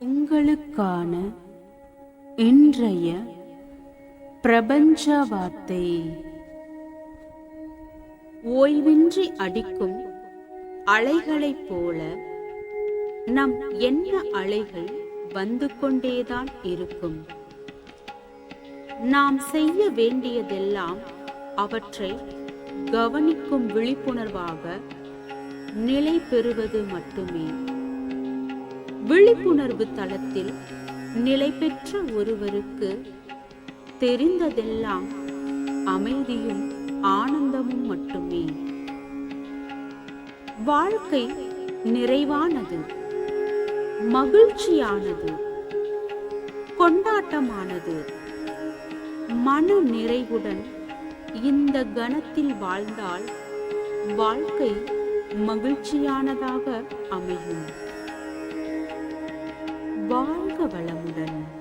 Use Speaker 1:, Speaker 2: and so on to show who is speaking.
Speaker 1: உங்களுக்கான இன்றைய பிரபஞ்ச வார்த்தை. ஓய்வின்றி அடிக்கும் அலைகளைப் போல நம் எண்ண அலைகள் வந்து கொண்டேதான் இருக்கும். நாம் செய்ய வேண்டியதெல்லாம் அவற்றை கவனிக்கும் விழிப்புணர்வாக நிலை பெறுவது மட்டுமே. விழிப்புணர்வு தளத்தில் நிலை பெற்ற ஒருவருக்கு தெரிந்ததெல்லாம் அமைதியும் ஆனந்தமும் மட்டுமே. வாழ்க்கை நிறைவானது, மகிழ்ச்சியானது, கொண்டாட்டமானது. மன நிறைவுடன் இந்த கணத்தில் வாழ்ந்தால் வாழ்க்கை மகிழ்ச்சியானதாக அமையும். வாழ்க வளமுடன்.